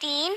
3،